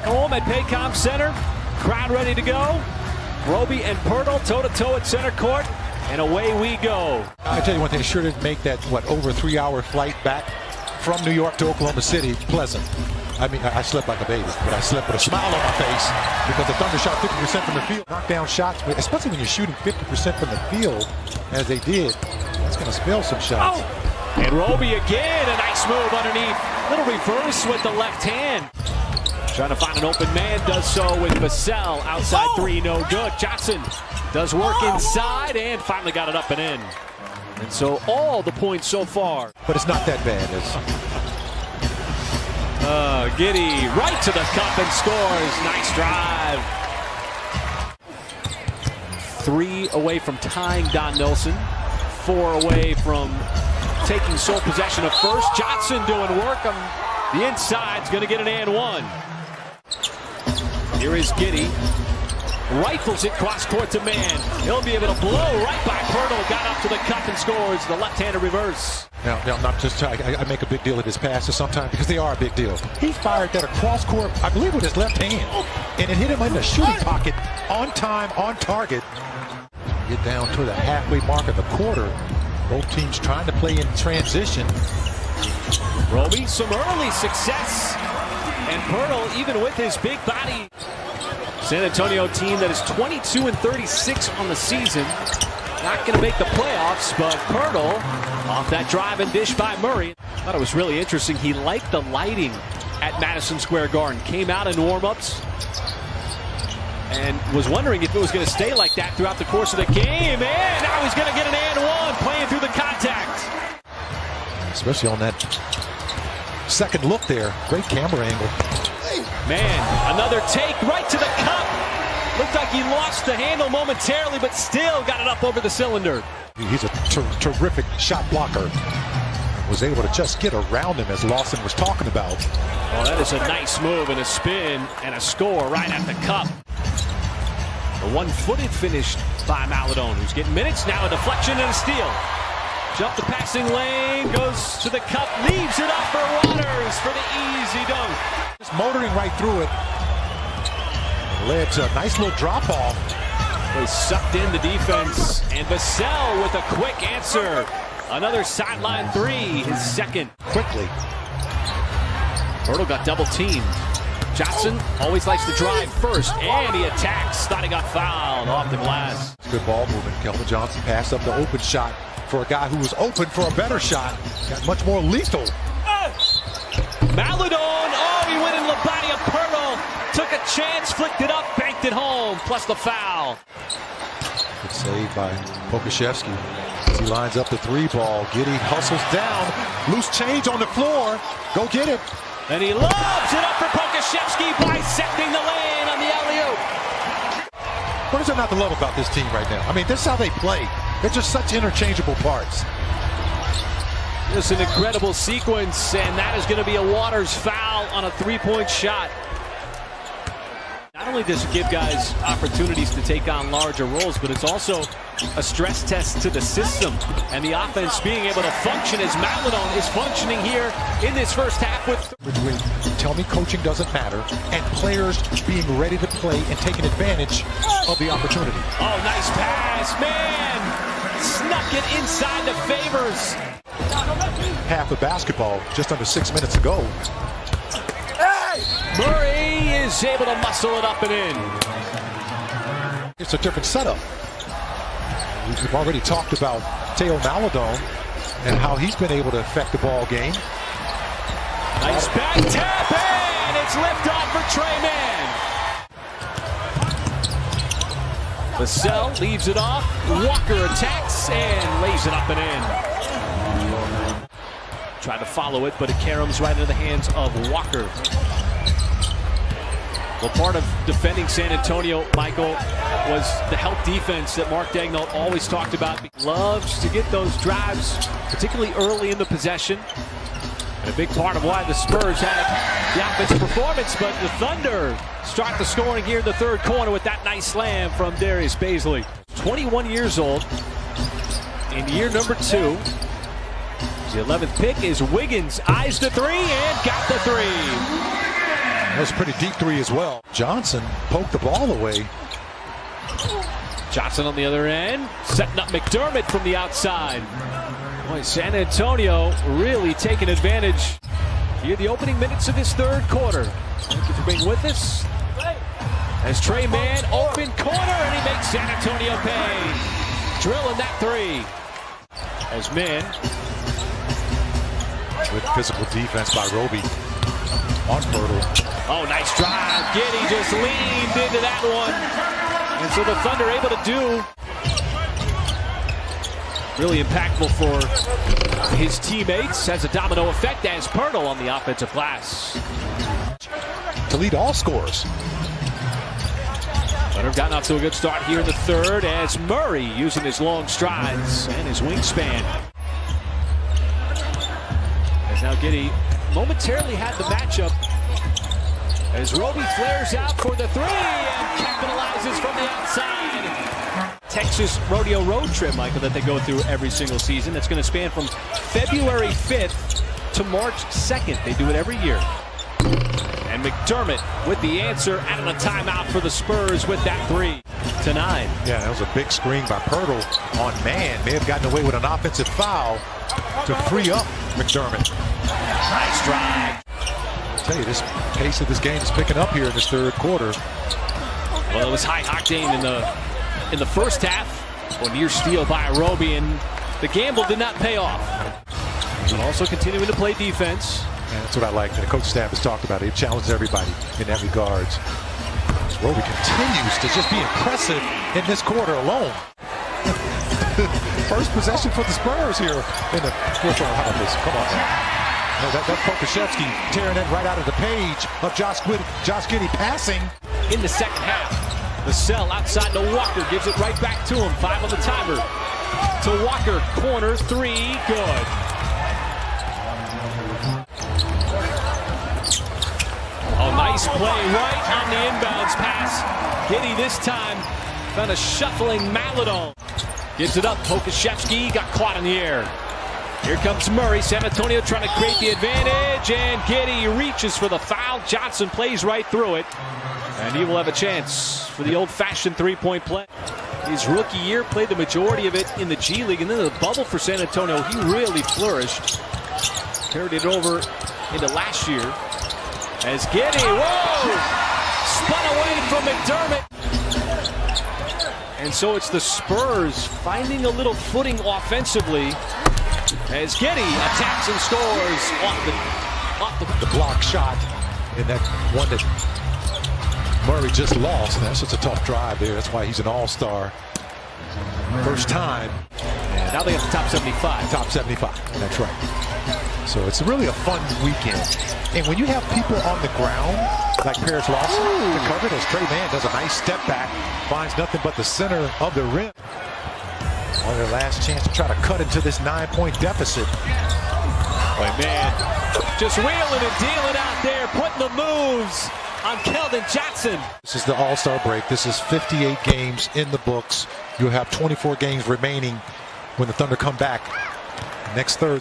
Home at Paycom Center. Crowd ready to go. Roby and Pirtle toe-to-toe at center court. And away we go. I tell you one thing, it sure did make that, over 3-hour flight back from New York to Oklahoma City pleasant. I mean, I slept like a baby, but I slept with a smile on my face because the Thunder shot 50% from the field. Knockdown shots, especially when you're shooting 50% from the field, as they did, that's going to spell some shots. Oh. And Roby again, a nice move underneath. Little reverse with the left hand. Trying to find an open man, does so with Vassell. Outside three, no good. Johnson does work inside and finally got it up and in. And so all the points so far. But it's not that bad. Giddy right to the cup and scores. Nice drive. 3 away from tying Don Nelson. 4 away from taking sole possession of first. Johnson doing work on the inside. Is going to get an and one. Here is Giddy. Rifles it cross court to man. He'll be able to blow right by Pirtle. Got up to the cup and scores the left-handed reverse. Now not just I make a big deal of his passes sometimes because they are a big deal. He fired that across court, I believe with his left hand, and it hit him in the shooting pocket, on time, on target. Get down to the halfway mark of the quarter. Both teams trying to play in transition. Roby, some early success, and Pirtle, even with his big body. San Antonio team that is 22-36 on the season. Not going to make the playoffs, but Pirtle off that drive and dish by Murray. Thought it was really interesting. He liked the lighting at Madison Square Garden. Came out in warm-ups and was wondering if it was going to stay like that throughout the course of the game. And now he's going to get an and one playing through the contact. Especially on that second look there. Great camera angle. Man, another take right to the cup. Looked like he lost the handle momentarily, but still got it up over the cylinder. He's a terrific shot blocker. Was able to just get around him, as Lawson was talking about. Oh, that is a nice move and a spin and a score right at the cup. The one-footed finish by Maledon, who's getting minutes. Now a deflection and a steal. Jump the passing lane, goes to the cup, leaves it up for Waters for the easy dunk. Just motoring right through it. Led to a nice little drop-off. He sucked in the defense, and Vassell with a quick answer. Another sideline three, his second. Quickly. Pirtle got double-teamed. Johnson always likes to drive first, and he attacks. Thought he got fouled off the glass. Good ball movement. Kelvin Johnson passed up the open shot for a guy who was open for a better shot. Got much more lethal. Maledon, he went in Labadia. Pirtle took a chance, flicked it up, banked it home, plus the foul. Good save by Pokashevsky as he lines up the three ball. Giddy hustles down, loose change on the floor. Go get it. And he lobs it up for Pokashevsky, bisecting the lane on the alley-oop. What is there not to love about this team right now? I mean, this is how they play. They're just such interchangeable parts. Just an incredible sequence, and that is going to be a Waters foul on a three-point shot. Not only does it give guys opportunities to take on larger roles, but it's also a stress test to the system and the offense being able to function as Maledon is functioning here in this first half with. Between tell me coaching doesn't matter and players being ready to play and taking advantage of the opportunity. Oh, nice pass, man! Snuck it inside the Favors. Half of basketball just under 6 minutes ago. Murray is able to muscle it up and in. It's a different setup. We've already talked about Theo Maledon and how he's been able to affect the ball game. Nice back tap, and it's liftoff for Trey Mann. Vassell leaves it off. Walker attacks and lays it up and in. Tried to follow it, but it caroms right into the hands of Walker. Well, part of defending San Antonio, Michael, was the help defense that Mark Daigneault always talked about. He loves to get those drives, particularly early in the possession. And a big part of why the Spurs had the offensive performance, but the Thunder start the scoring here in the third quarter with that nice slam from Darius Bazley. 21 years old in year number 2. The 11th pick is Wiggins. Eyes the three and got the three. That was a pretty deep three as well. Johnson poked the ball away. Johnson on the other end, setting up McDermott from the outside. Boy, San Antonio really taking advantage. Here are the opening minutes of this third quarter. Thank you for being with us. As Trey Mann, open corner, and he makes San Antonio pay. Drilling that three. As Mann. Good physical defense by Roby on Pirtle. Oh, nice drive. Giddey just leaned into that one. And so the Thunder able to do. Really impactful for his teammates. Has a domino effect as Pirtle on the offensive glass. To lead all scorers. Thunder have gotten off to a good start here in the third as Murray using his long strides and his wingspan. As now Giddey momentarily had the matchup as Roby flares out for the three and capitalizes from the outside. Texas Rodeo Road Trip, Michael, that they go through every single season. It's going to span from February 5th to March 2nd. They do it every year. And McDermott with the answer, adding a timeout for the Spurs with that 3-9. Yeah, that was a big screen by Pirtle on Mann. May have gotten away with an offensive foul to free up McDermott. Nice drive. I'll tell you, this pace of this game is picking up here in this third quarter. Well, it was high octane in the first half. A near steal by Roby, and the gamble did not pay off. But also continuing to play defense. And that's what I like. The coach staff has talked about it. He challenged everybody in that regards. Roby continues to just be impressive in this quarter alone. First possession for the Spurs here in the fourth quarter. How about this? Come on. No, that's Pokusevski tearing it right out of the page of Josh Giddey passing. In the second half, the sell outside to Walker gives it right back to him. 5 on the timer. To Walker, corner 3, good. Oh, nice play right on the inbounds pass. Giddey this time found a shuffling Maladon. Gives it up. Pokusevski got caught in the air. Here comes Murray. San Antonio trying to create the advantage, and Giddey reaches for the foul. Johnson plays right through it, and he will have a chance for the old-fashioned three-point play. His rookie year played the majority of it in the G League, and then the bubble for San Antonio, he really flourished. Carried it over into last year. As Giddey, whoa, spun away from McDermott. And so it's the Spurs finding a little footing offensively as Giddey attacks and scores off the block shot in that one that Murray just lost. And that's just a tough drive there. That's why he's an all-star. First time. And now they have the top 75. Top 75, that's right. So it's really a fun weekend. And when you have people on the ground, like Paris Lawson, to cover it, as Trey Mann does a nice step back, finds nothing but the center of the rim. On their last chance to try to cut into this 9-point deficit. Boy, man, just wheeling and dealing out there, putting the moves on Keldon Johnson. This is the All-Star break. This is 58 games in the books. You'll have 24 games remaining when the Thunder come back next Thursday.